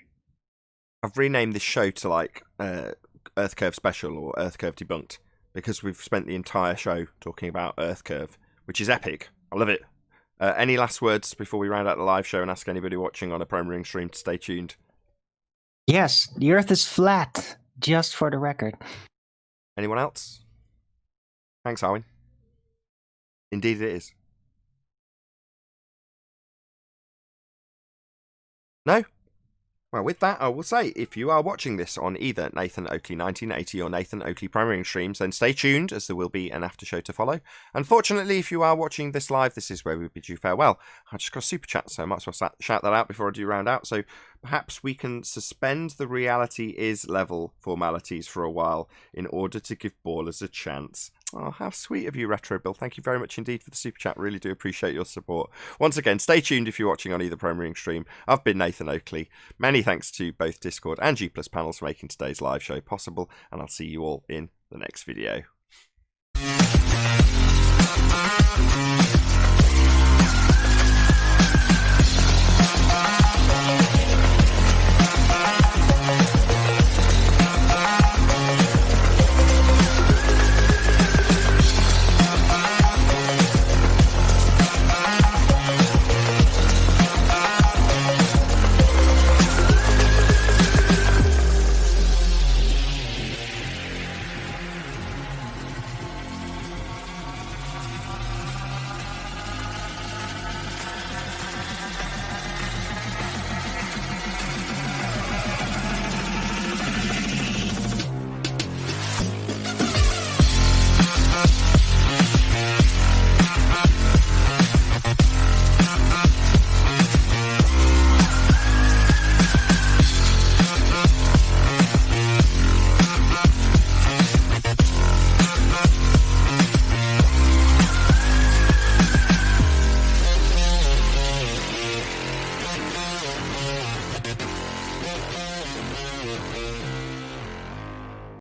I've renamed this show to like Earth Curve Special or Earth Curve Debunked because we've spent the entire show talking about Earth Curve, which is epic. I love it. Any last words before we round out the live show and ask anybody watching on a Premiering stream to stay tuned? Yes, the Earth is flat, just for the record. Anyone else? Thanks, Arwin. Indeed it is. No? Well, with that, I will say, if you are watching this on either Nathan Oakley 1980 or Nathan Oakley Premiering streams, then stay tuned, as there will be an after show to follow. Unfortunately, if you are watching this live, this is where we bid you farewell. I just got a super chat, so I might as well shout that out before I do round out. So perhaps we can suspend the reality is level formalities for a while in order to give ballers a chance. Oh, how sweet of you, Retro Bill. Thank you very much indeed for the super chat. Really do appreciate your support. Once again, stay tuned if you're watching on either Premiering stream. I've been Nathan Oakley. Many thanks to both Discord and G+ panels for making today's live show possible, and I'll see you all in the next video.